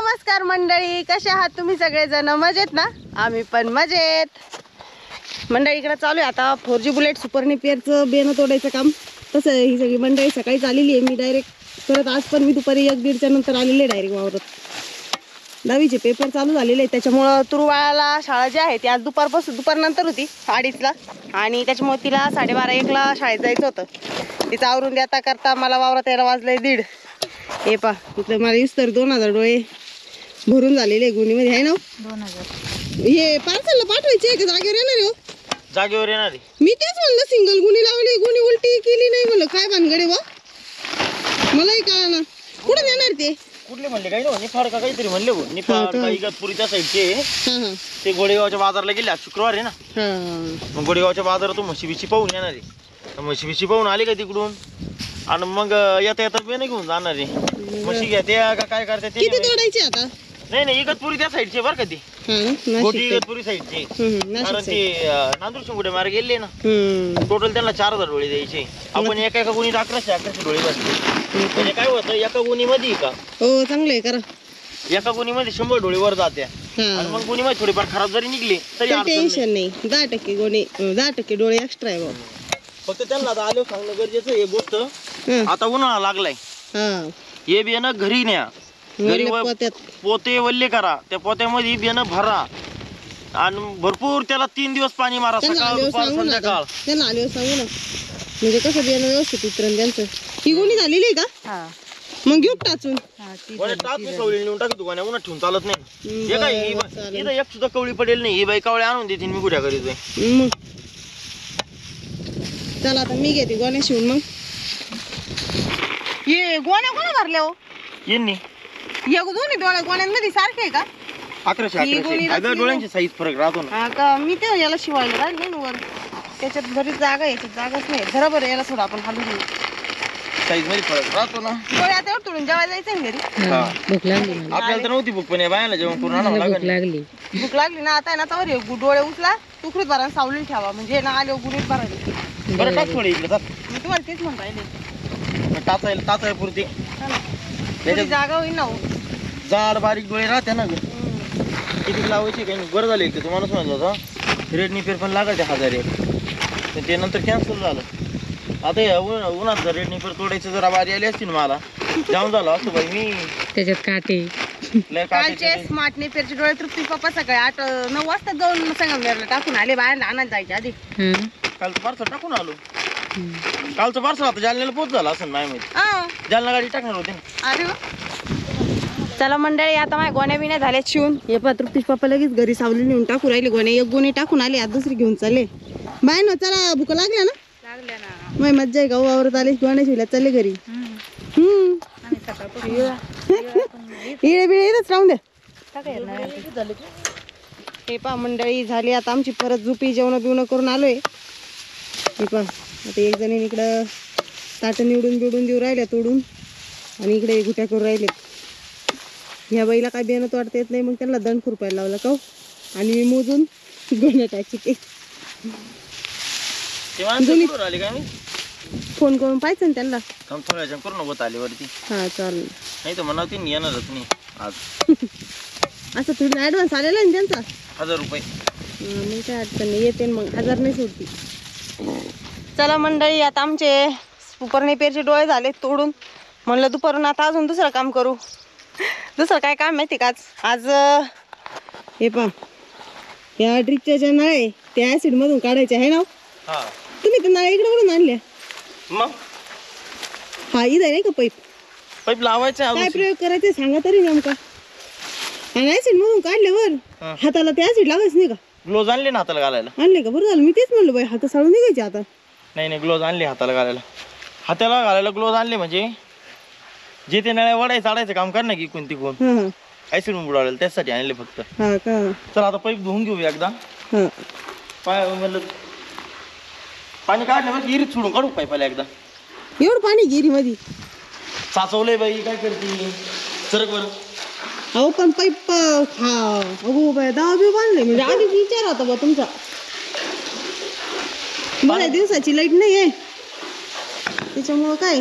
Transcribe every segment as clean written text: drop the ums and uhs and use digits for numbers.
नमस्कार मंडळी, कसे आहात तुम्ही सगळेजण? मजेत ना? आम्ही पण मजेत. मंडळी इकडे चालू आहे आता 4G बुलेट सुपर नेपियरचं बेनं तोडायचं काम. तसं ही सगळी मंडळी सकाळी आलेली आहे. मी डायरेक्ट परत आज पण मी दुपारी 1-1:30च्या नंतर आलेले डायरेक्ट वावरत. 10वीचे पेपर चालू झालेले आहेत, त्याच्यामुळं तुरुवाळाला शाळा जी आहे ती आज दुपारनंतर होती 2:30ला, आणि त्याच्यामुळे तिला 12:30-1ला शाळेत जायचं होतं. तिचं आवरून द्याता करता मला वावरात यायला वाजलंय 1:30. हे पा इथं मला तर 2000 डोळे भरून झालेले गुणीमध्ये आहे ना. 2000 हे पार्सलला पाठवायचे आहे का जागेवर येणार आहे? जागेवर येणार आहे. मी तेच म्हणलं, सिंगल गुणी लावली, गुणी उलटी केली नाही, म्हणलं काय भानगडे वा, मलाही कळना कुठं देणार ते. कुठले म्हणले काही नाही, निफाड का काहीतरी म्हणले हो. निफाड का इगतपुरीच्या साईडचे ते गोडेगावच्या बाजारला गेले. आज शुक्रवार आहे ना, मग गोडेगावच्या बाजारातून म्हशी बिशी पाहून येणार आहे. म्हशी बिशी पाहून आले का तिकडून, आणि मग येता येता बेन घेऊन जाणार आहे. म्हशी घ्या त्या का काय करते ते. किती तोडायचे आता? नाही इगतपुरी त्या साईडचे बरं का ते, गोटी इगतपुरी साईडचे. कारण ते नांदूर शिंगुडे मार्ग गेले ना, टोटल त्यांना 4000 डोळे द्यायचे. आपण एका गुणीत 1100 डोळे बसले. म्हणजे काय होतं, एका गुणीमध्ये का हो चांगलं आहे करा. एका गुणीमध्ये 100 डोळे वर जात्या, आणि मग गुणीमध्ये थोडीफार खराब जरी निघले तरी टेन्शन नाही. 10% गुणी 10% डोळे एक्स्ट्रा आहे. फक्त त्यांना आता आलो सांगणं गरजेचं आहे गोष्ट. आता उन्हाळा लागलाय, हे बियाणं घरी न्या, घरी पोते वल्ले करा, त्या पोत्यामध्ये बियाणं भरा, आणि भरपूर त्याला 3 दिवस पाणी मारा, सकाळ दुपार संध्याकाळ. त्यांना आल्यावर सांगू ना, म्हणजे कसं बियाणं व्यवस्थित उतरण त्यांचं. ही गुणी झालेली आहे का? मग घेऊ टाचून कवळी नेऊन टाकतो दुकाना, उन्हात ठेवून चालत नाही. इथं एक सुद्धा कवळी पडेल नाही. ही बाई कवळी आणून देते, मी कुठ्या करीतोय. मग चला आता मी घेते गोण्या शिवून. मग ये गोण्या कोणा भरल्या हो? यांनी दोन्ही गोण्यांमध्ये सारखे आहे का? 1100 डोळ्यांची साईज फरक राहतो ना. का मी ते याला शिवायला राहिले ना वर, त्याच्यात बरीच जागा, याच्यात जागाच नाही. जरा बरं याला थोडं आपण खाली घेऊ, साईज मध्ये फरक राहतो ना. डोळे आता एवढं तोडून जेवायला जायचं घरी. भूक लागली आपल्याला तर नव्हती भूक, पण या बायाला जेवण करून आणावं लागली. भूक लागली ना आता ना, तर डोळे उचला, तुकडीत भरा, सावली ठेवा, म्हणजे ना आले गुणीत भरायला. बरं टाक थोडे इकडे, मी तुम्हाला तेच म्हणून राहिले, टाचाय पुरते जागा होईल ना हो. जाड बारीक डोळे राहते ना ग. किती लावायचे काही नाही. बरं झालं एक तुम्हाला म्हणलं होतं रेड निपेर पण लागायचे 1000 ते नंतर कॅन्सल झालं. आता या उन्हात जर रेड निपेर तोडायचं जरा बारी आली असती ना, मला जाऊन झालं असतो बाई. मी त्याच्यात काटे कालचे स्मार्ट नेपेरचे डोळे तृप्ती पप्पा सकाळी 8-9 वाजता जाऊन संगमनेरला टाकून आले. बाहेर आणायला जायच्या आधी कालचं पार्सल टाकून आलो. कालचं पार्सल आता जालन्याला पोच झालं असं नाही माहिती. जालना गाडी टाकणार होते ना. अरे चला मंडळी, आता माझ्या गोण्या बिण्या झाल्या शिवून. हे तृप्तीश पप्पा लगेच घरी सावली नेऊन टाकून राहिले गोण्या. एक गोणी टाकून आली, आज दुसरी घेऊन चालले. बाय ना, चला भूक लागल्या ना. मग मज्जा आहे, गाऊ आवरत आले, गोण्या शिवल्या चालले घरी. इळे बिळे इथंच राहून द्या. हे पा मंडळी झाली आता आमची परत झोपी, जेवण बिवणं करून आलोय. हे पा आता एक जणी इकडं ताटं निवडून बिवडून देऊ राहिल्या तोडून, आणि इकडे गुट्या करून राहिले. ह्या बाईला काय बियाणं तोडता येत नाही, मग त्यांना दंड खुरपायला लावला का, आणि मी मोजून गोण्या टाकी. फोन करून पाहिजे ना त्यांना, करून होत आले वरती. हा चालेल. नाही तर म्हणा ती येणारच नाही आज. असं थोडी ऍडव्हान्स आलेला आहे त्यांचा 1000 रुपये. मग काय अडचण नाही, येते मग 1000 नाही सोडती. चला मंडळी, आता आमचे सुपर नेपेरचे डोळे झाले तोडून. म्हणलं दुपारून आता अजून दुसरं काम करू. दुसरं काय काम माहिती का? आज हे पा या ड्रिपच्या ज्या नळ आहे त्या ऍसिड मधून काढायचे आहे ना. तुम्ही त्या नळ्या इकडे कुठून आणल्या? मग हा इथं नाही का पाईप लावायचा? काय प्रयोग करायचा सांगा तरी नेमका. आणि ऍसिड मधून काढल्यावर हाताला ते ऍसिड लागायचं नाही का? ग्लोव्ज आणले ना हाताला घालायला? आणले का? बरं झालं, मी तेच म्हणलं बाई, हात साळून निघायचे आता. नाही ग्लोव्ज आणले हाताला घालायला. हाताला घालायला ग्लोव्ज आणले म्हणजे जे ते नळ्या वडायचं चाडायचं काम कर ना की कोणती कोण ऍसिड बुडावलेलं त्यासाठी आणले फक्त. हा का? चल आता पाईप धुवून घेऊ एकदा. म्हणलं पाणी काढलं बस, इरीत सोडून काढू पाईपाला एकदा. एवढं पाणी गिरी मध्ये साचवलंय बाई, काय करते सरक बरं. अहो पण पाईप अगो बाय 10 बी बांधले म्हणजे आधीच विचार होता बा तुमचा. बऱ्याच दिवसाची लाईट नाही आहे त्याच्यामुळं काय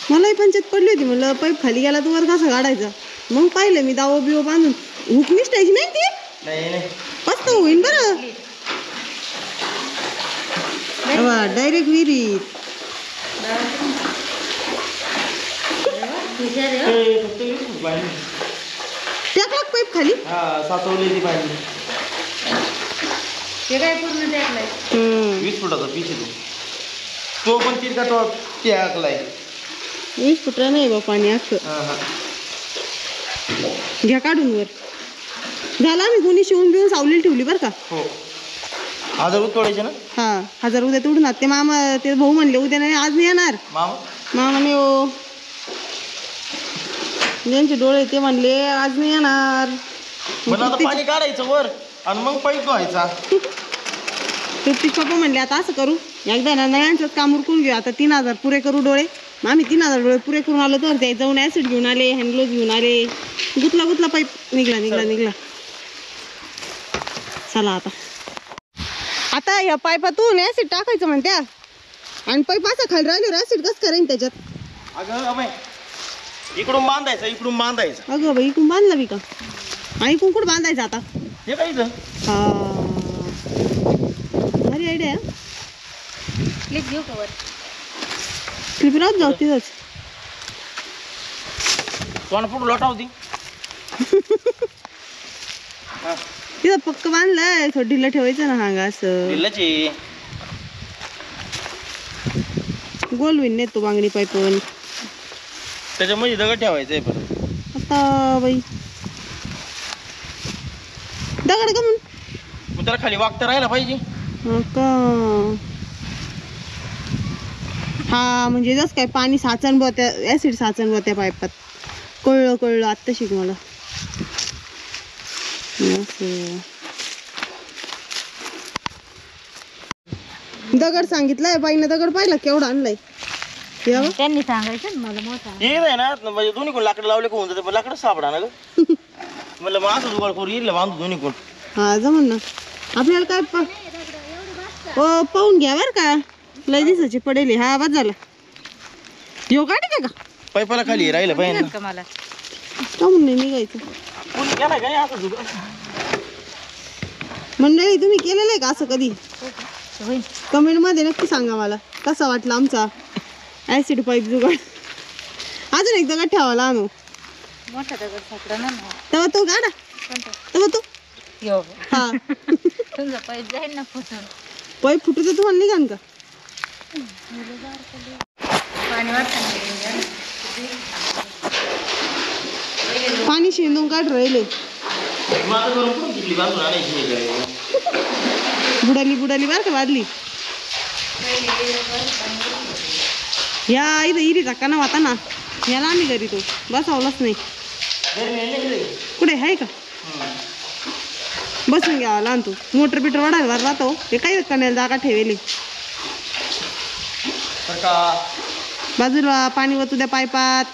मलाही पंचायत पडली होती, म्हणलं पाईप खाली गेला तर वर कसा काढायचा. मग पाहिलं मी दावो बिओ बांधून हुक निसटायची नाही ती नाही मस्त होईन बरं डायरेक्ट विहिरीत टाकला पाईप खाली साचवली ती बांधली ते काय पूर्ण टाकलंय 20 फुटाचा पीस आहे तो पण तिरका तो टाकलाय 20 फुट नाही बा पाणी अख्खं घ्या काढून वर झाला मी कोणी शिवून बिवून सावलीला ठेवली बरं का हो 1000 तोडायचे ना 1000 उद्या तोडून ते मामा ते भाऊ म्हणले उद्या नाही आज नाही येणार मामाने ओ ज्यांचे डोळे ते म्हणले आज नाही येणार मला आता पाणी काढायचं वर आणि मग पाईप धुवायचा तृप्ती पप्पा म्हणले आता असं करू एकदा ना नळ्यांचंच काम उरकून घेऊ आता 3000 पुरे करू डोळे मग आम्ही 3000 डोळे पुरे करून आलो तर ते जाऊन ऍसिड घेऊन आले हँडग्लोव्ह घेऊन आले गुतला पाईप निघला चला आता या पाईपातून ऍसिड टाकायचं म्हणत्या आणि पाईप असं खाली राहिल्यावर ऍसिड कसं करेन त्याच्यात अगं अबे इकडून बांधायचं अगं बाई इकडून बांधला बी का आणि कुंकुड बांधायचं आता हे काय इथं भारी आयडिया क्लिप घेऊ कवर क्लिप राहत जाऊ तिथंच कोण पुढं लोटावती तिथं पक्क बांधलंय थोडं ढिल्लं ठेवायचं ना हांगा असं दिल्लाची गोल होईन नाही तो बांगडी पाईपन त्याच्यामध्ये दगड ठेवायचंय परत आता बाई दगड का म्हणून मग त्याला खाली वागता राहायला पाहिजे का हा म्हणजे जस काय पाणी साचन बो त्या ऍसिड साचन बो त्या पाईपात कळलं आत्ता शिक मला दगड सांगितलाय बाईनं दगड पाहिला केवढा आणलाय त्यांनी सांगायचं मला मोठा हे आहे ना म्हणजे दोन्ही कोण लाकडं लावले कोण जाते पण लाकडं सापडा ना ग म्हणलं मग असं जुगाड करून येईल बांधू दोन्ही कोण हा जमन ना आपल्याला काय पाहून घ्या बर का लय दिसाची पडेल हा बस झाला यो काढी का पाईपाला खाली राहिलं पाहिजे ना मला काहून नाही निघायचं कोणी केलाय का नाही असं जुगाड मंडळी तुम्ही केलेलं आहे का असं कधी कमेंट मध्ये नक्की सांगा मला कसा वाटला आमचा ऍसिड पाईप जुगाड अजून एक दगड ठेवायला आणू मोठा दगड सापडा ना तेव्हा तो गाडा तेव्हा तो यो हा तुमचा पाईप जाईल ना फुटून पाईप फुटू तर तुम्हाला निघान का पाणी शेंदून काढ राहिले बुडाली बरं का वाढली या इथं इरीचा कणा होता ना याला आम्ही घरी तो बसवलाच नाही कुठे आहे का बसून घ्यावा लहान तू मोटर बिटर वाढायला राहतो हे काही कण्याला जागा ठेवेली बाजूला पाणी वतू द्या पाईपात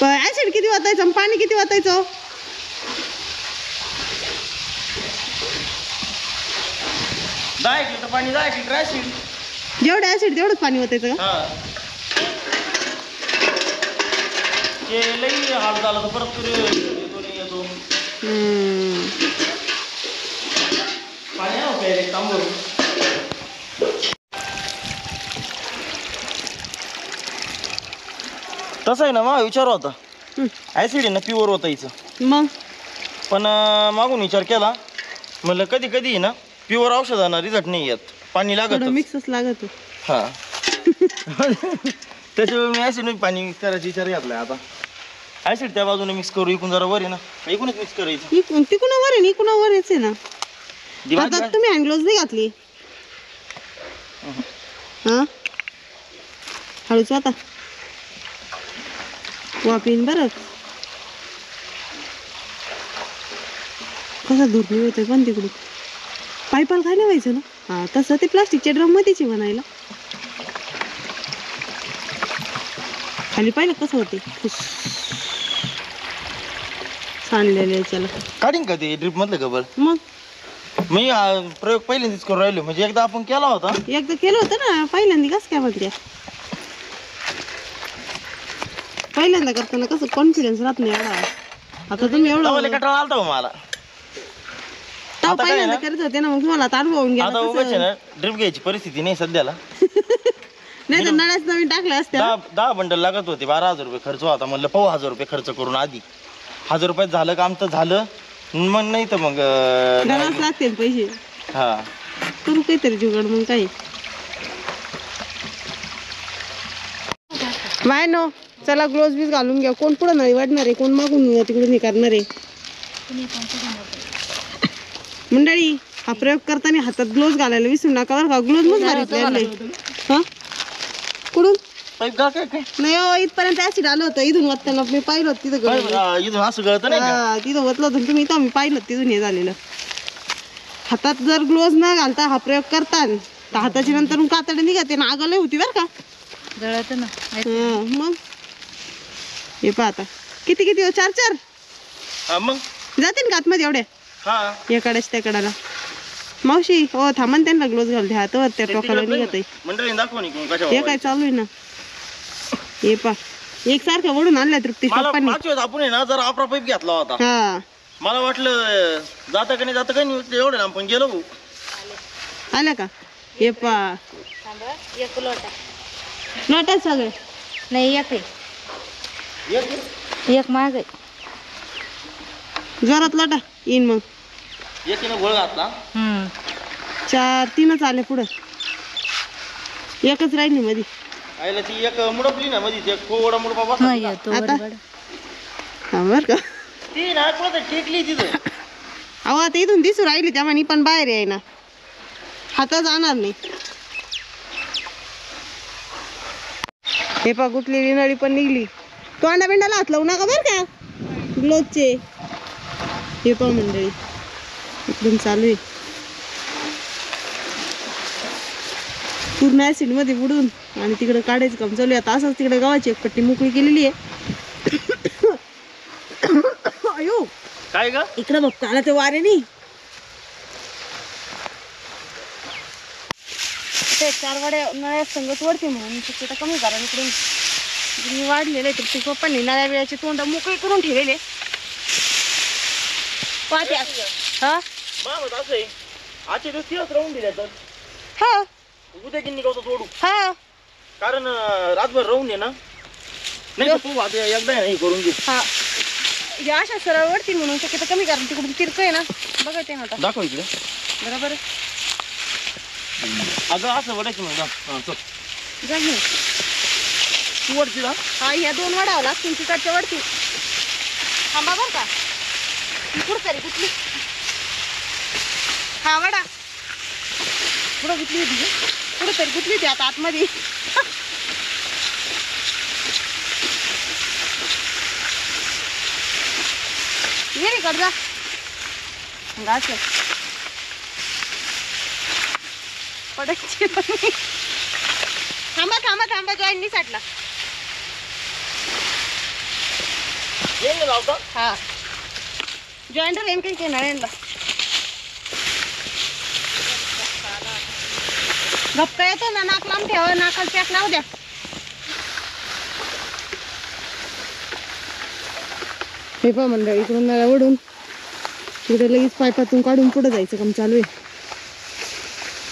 ऍसिड किती वाटायचं पाणी किती वाटायचं 10 लिटर पाणी 10 लिटर ऍसिड जेवढं ऍसिड तेवढंच पाणी वाटायचं का ते लई हाल झालं तर परत येतो पाणी आहे तांबूळ तसं आहे ना मग विचार होता ऍसिड आहे ना प्युअर होतायचं मग पण मागून विचार केला म्हणलं कधी कधी ना प्युअर औषधांना रिझल्ट नाही येत पाणी लागत मिक्सच लागत हा त्याच्यामुळे मी ऍसिड पाणी करायचा विचार घेतलाय आता ऍसिड त्या बाजूने मिक्स करू इकून जरा वर आहे ना इकूनच मिक्स करायचं तिकून वर आहे इकून वरच आहे ना आता तुम्ही हँडग्लोव्ह नाही घातली हा हळूच आता वापीन बरं कसा धुरणी होतोय पण तिकडून पाईपाला काय लावायचं ना हा तसं ते प्लास्टिकच्या ड्रम मध्येच बनायला खाली पाहिलं कसं होते सांडलेलं याच्याला काढीन का ते ड्रिप मधलं गबल मग मी प्रयोग पहिल्यांदाच करून राहिलो म्हणजे एकदा आपण केला होता एकदा केलं होतं ना पहिल्यांदा कसं काय बघल्या पहिल्यांदा करताना कसं कॉन्फिडन्स राहत नाही एवढा. आता तुम्ही एवढं तवाले कटाळा आलता हो मला. तेव्हा आता काय पहिल्यांदा ना? करत होते ना, मग तुम्हाला आता अनुभव येऊन आता गेला उगाच तसं. आहे ना ड्रिप घ्यायची परिस्थिती नाही सध्याला. नाही तर नळ्याच नवीन टाकल्या असत्या. 10 बंडल लागत होते, 12,000 रुपये खर्च होता. म्हणलं पाहू 1,000 रुपये खर्च करून आधी. 1,000 रुपयात झालं काम तर झालं, मग नाही तर मग घराच लागतील पैसे. हा करू काहीतरी जुगाड मग काही. बाय नो, चला ग्लोव्ज बीज घालून घ्या. कोण पुढे नाही वाढणार आहे, कोण मागून तिकडून हे करणार आहे. मंडळी, हा प्रयोग करताना हातात ग्लोव्ज घालायला विसरू नका बरं का. ग्लोव्ज मग मारितले हा कुठून पाईप का काय काय नाही हो, इथपर्यंत ऍसिड आलं होतं. इथून वाटताना मी पाहिलं होतं तिथं गळलं. इथून असं गळतं नाही का? हा, तिथं होतलं होतं तुम्ही, इथं आम्ही पाहिलं तिथून हे झालेलं. हातात जर ग्लोव्ज न घालता हा प्रयोग करताल तर हाताची नंतर कातडे निघते ना, आग लय होती बरं का. जळत ना. हा, मग हे पहा आता किती किती हो, 4 हा मग जातील का आतमध्ये एवढ्या हा एकाडेच त्या कडाला. मावशी हो थांबन, त्यांना ग्लोव्ज घालते हातावर, त्या टोकाला निघत आहे. मंडळी दाखव नाही कशा हे काय चालू आहे ना. हे पा एकसारखं वडून आणल्या तृप्ती मला पप्पांनी. मागच्या वेळेस आपण आहे ना जरा आपला पाईप घेतला होता. हा, मला वाटलं जाता का नाही एवढं लांब पण गेलो भाऊ. आल्या का. हे पा थांबा, एक लोटा. नटाच सगळे. नाही, एक आहे. एक माग आहे. जोरात लोटा येईन मग. एकीनं गोळ घातला. 4 3च आले पुढं, एकच राहिली मध्ये. आईला ती एक मुडपली ना मध्ये, एक थोडा मुडपा बसला. नाही येतो आता? बरोबर. हा बर का. ती ना कुठं टेकली तिथं. अहो आता इथून दिसू राहिली त्या म्हणी, पण बाहेर आहे ना, हातात जाणार नाही. हे पा गुटलेली नळी पण निघली. तोंडा बिंडाला हात लावू नका बरं का ग्लोव्हचे. हे पा मंडळी एकदम चालू आहे पूर्ण ऍसिड मध्ये बुडून, आणि तिकडे काढायचं काम चालू आहे. आता असंच तिकडे गावाची एक पट्टी मोकळी केलेली आहे. अयो काय ग इकडे बघ आला ते वाऱ्याने. ते 4 वाड्या नळ्या संगत वरती म्हणून शक्यता कमी करा. इकडून मी वाढलेले तर ते पप्पांनी नळ्या वेळाचे तोंड मोकळे करून ठेवलेले. पाहत्या हा मामत असं आहे, आजच्या दिवस दिवस राहून दिल्या तर हा उद्या किती निघावतो तोडू. हा कारण रातभर राहून दे ना, नाही तर तू आता एकदा आहे ना हे करून घे. हा या अशा सरळ वरती म्हणून शक्यता कमी करा. तिकडून तिरक आहे ना, बघा ते ना आता दाखव इकडे. बरोबर अगं असं वडायचं मग हा चल जा घेऊन. तू वडची ना. हा ह्या 2 वडावं लागतील तिकडच्या वरती. थांबा बरं का, कुठं तरी कुठली हा वडा कुठं गुतली होती, कुठं तरी गुतली होती आता आतमध्ये. ये रे कर्जा गाच पडायची. थांबा थांबा थांबा, जॉईन नाही साठला. येईन लावता. हा जॉईंट रेन काही घेणार आहे. गप्पा येतो ना, नाक लांब ठेवा, नाकाला पॅक लावू द्या. हे पहा मंडळी, इकडून नळ्या ओढून तिकडे लगेच पायपातून काढून पुढे जायचं काम चालू आहे.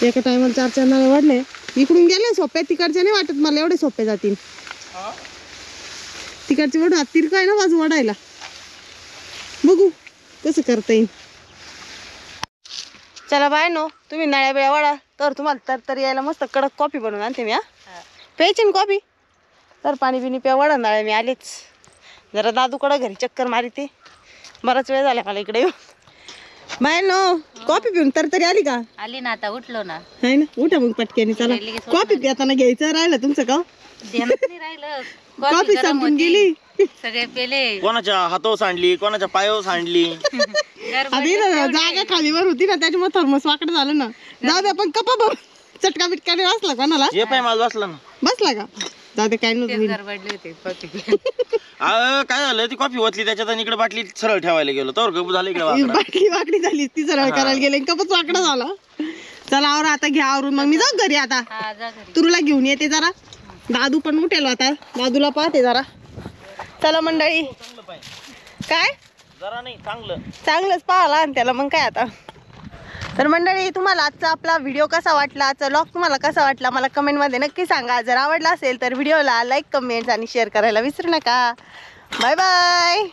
एका टायमाला 4 नळ्या वाढले. इकडून गेले सोप्या, तिकडच्या नाही वाटत मला एवढे सोपे जातील. तिकडची वडू हात तिरका आहे ना बाजू वाढायला. बघू कसं करता येईल. चला बाय नो, तुम्ही नळ्या बिळ्या वाढा तर तुम्हाला तर यायला मस्त कडक कॉफी बनवून आणते मी. हा प्यायची ना कॉफी, तर पाणी बिणी प्या. वाढा नळ्या मी आलेच. जरा दादूकडं घरी चक्कर मारिते, बराच वेळ झाला मला इकडे येऊ. बाय नो कॉफी पिऊन तर तरी आली का. आली ना, आता उठलो ना. आहे ना, उठा मग पटक्याने. चला कॉफी पिताना घ्यायचं राहिलं तुमचं का. ध्यानात नाही राहिलं. कॉफी गरम संपून होती. गेली. सगळे पेले. कोणाच्या हातावर सांडली, कोणाच्या पायावर सांडली. आता इथं जागा खालीवर होती ना, त्याच्यामुळे थर्मस वाकडं झालं ना. जाऊ दे, पण कपा बघ चटका बिटकाने वाचला कोणाला. जे पाय माझं बसला ना. बसला का, जाऊ दे काय नव्हतं. गडबडले होते कॉफी. काय झालं, ती कॉफी ओतली त्याच्यात आणि इकडे बाटली सरळ ठेवायला गेलो तर गप झालं इकडे वाकडा. बाटली वाकडी झाली, ती सरळ करायला गेले, कपच वाकडा झाला. चला आवरा आता, घ्या आवरून. मग मी जाऊ घरी आता. हा जा घरी. तुला घेऊन येते जरा. दादू पण उठेल आता, दादूला पाहते जरा. चला मंडळी, चांगलं पाहिजे काय जरा नाही चांगलं चांगलंच पाहायला आणि त्याला मग काय आता. तर मंडळी, तुम्हाला आजचा आपला व्हिडिओ कसा वाटला, आजचा व्लॉग तुम्हाला कसा वाटला मला कमेंटमध्ये नक्की सांगा. जर आवडला असेल तर व्हिडिओला लाईक, कमेंट्स आणि शेअर करायला विसरू नका. Bye bye.